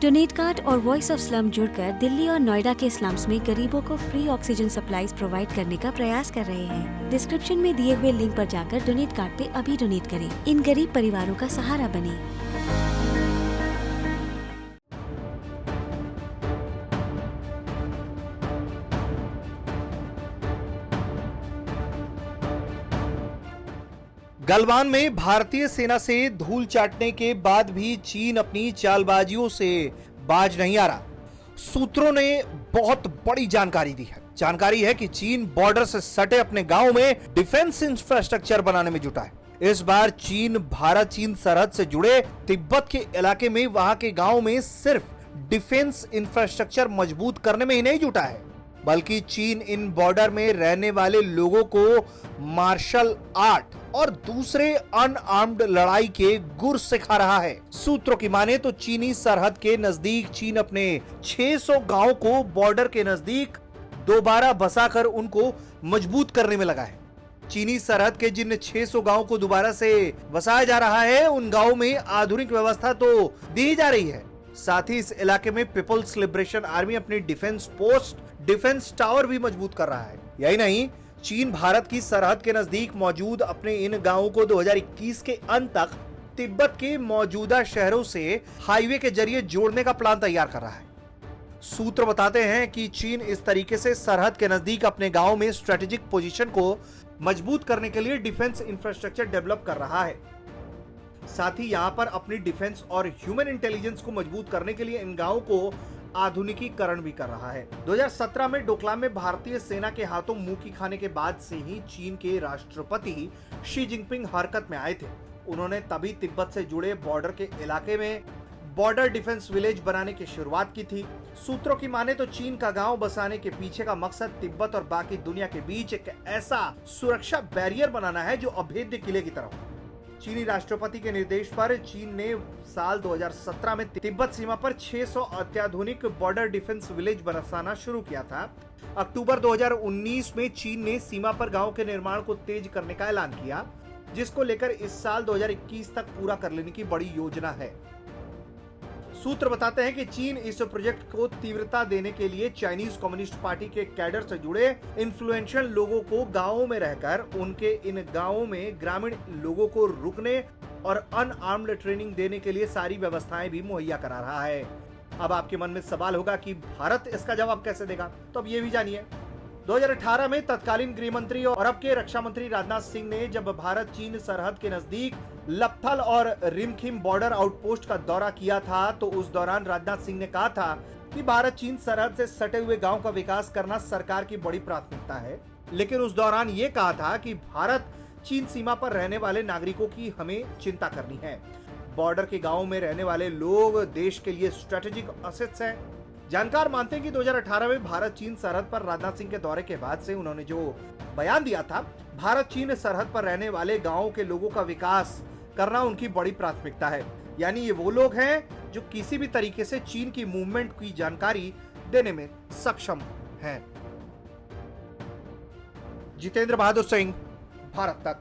Donate card और voice of slum जुड़कर दिल्ली और नोएडा के स्लम्स में गरीबों को फ्री ऑक्सीजन सप्लाईज प्रोवाइड करने का प्रयास कर रहे हैं। डिस्क्रिप्शन में दिए हुए लिंक पर जाकर डोनेट कार्ड पे अभी डोनेट करें। इन गरीब परिवारों का सहारा बने। गलवान में भारतीय सेना से धूल चाटने के बाद भी चीन अपनी चालबाजियों से बाज नहीं आ रहा। सूत्रों ने बहुत बड़ी जानकारी दी है। जानकारी है कि चीन बॉर्डर से सटे अपने गांव में डिफेंस इंफ्रास्ट्रक्चर बनाने में जुटा है। इस बार चीन भारत चीन सरहद से जुड़े तिब्बत के इलाके में वहां के गांव में सिर्फ डिफेंस इंफ्रास्ट्रक्चर मजबूत करने में ही नहीं जुटा है, बल्कि चीन इन बॉर्डर में रहने वाले लोगों को मार्शल आर्ट और दूसरे अनआर्म्ड लड़ाई के गुर सिखा रहा है। सूत्रों की माने तो चीनी सरहद के नजदीक चीन अपने 600 गांव को बॉर्डर के नजदीक दोबारा बसाकर उनको मजबूत करने में लगा है। चीनी सरहद के जिन 600 गांव को दोबारा से बसाया जा रहा है, उन गांव में आधुनिक व्यवस्था तो दी जा रही है, साथ ही इस इलाके में पीपल्स लिबरेशन आर्मी अपनी डिफेंस पोस्ट, डिफेंस टावर भी मजबूत कर रहा है। यही नहीं, चीन भारत की सरहद के नजदीक मौजूद अपने इन गांवों को 2021 के अंत तक तिब्बत के मौजूदा शहरों से हाईवे के जरिए जोड़ने का प्लान तैयार कर रहा है। सूत्र बताते हैं कि चीन इस तरीके से सरहद के नजदीक अपने गांव में स्ट्रेटेजिक पोजीशन को मजबूत करने के लिए डिफेंस इंफ्रास्ट्रक्चर डेवलप कर रहा है। साथ ही यहां पर अपनी डिफेंस और ह्यूमन इंटेलिजेंस को मजबूत करने के लिए इन गांवों को आधुनिकीकरण भी कर रहा है। 2017 में डोकलाम में भारतीय सेना के हाथों मुंह की खाने के बाद से ही चीन के राष्ट्रपति शी जिनपिंग हरकत में आए थे। उन्होंने तभी तिब्बत से जुड़े बॉर्डर के इलाके में बॉर्डर डिफेंस विलेज बनाने की शुरुआत की थी। सूत्रों की माने तो चीन का गांव बसाने के पीछे का मकसद तिब्बत और बाकी दुनिया के बीच एक ऐसा सुरक्षा बैरियर बनाना है जो अभेद्य किले की तरह हो। चीनी राष्ट्रपति के निर्देश पर चीन ने साल 2017 में तिब्बत सीमा पर 600 अत्याधुनिक बॉर्डर डिफेंस विलेज बसाना शुरू किया था। अक्टूबर 2019 में चीन ने सीमा पर गांव के निर्माण को तेज करने का ऐलान किया, जिसको लेकर इस साल 2021 तक पूरा कर लेने की बड़ी योजना है। सूत्र बताते हैं कि चीन इस प्रोजेक्ट को तीव्रता देने के लिए चाइनीज कम्युनिस्ट पार्टी के कैडर से जुड़े इन्फ्लुएंशियल लोगों को गांवों में रहकर उनके इन गांवों में ग्रामीण लोगों को रुकने और अनआर्म्ड ट्रेनिंग देने के लिए सारी व्यवस्थाएं भी मुहैया करा रहा है। अब आपके मन में सवाल होगा कि भारत इसका जवाब कैसे देगा, तो अब ये भी जानिए। 2018 में तत्कालीन गृह मंत्री और अब के रक्षा मंत्री राजनाथ सिंह ने जब भारत चीन सरहद के नजदीक लपथल और रिमखिम बॉर्डर आउटपोस्ट का दौरा किया था, तो उस दौरान राजनाथ सिंह ने कहा था कि भारत चीन सरहद से सटे हुए गांव का विकास करना सरकार की बड़ी प्राथमिकता है। लेकिन उस दौरान ये कहा था कि भारत चीन सीमा पर रहने वाले नागरिकों की हमें चिंता करनी है। बॉर्डर के गांवों में रहने वाले लोग देश के लिए स्ट्रेटेजिक असेट्स हैं। जानकार मानते हैं कि 2018 में भारत चीन सरहद पर राजनाथ सिंह के दौरे के बाद से उन्होंने जो बयान दिया था, भारत चीन सरहद पर रहने वाले गांवों के लोगों का विकास करना उनकी बड़ी प्राथमिकता है। यानी ये वो लोग हैं जो किसी भी तरीके से चीन की मूवमेंट की जानकारी देने में सक्षम हैं। जितेंद्र बहादुर सिंह, भारत तक।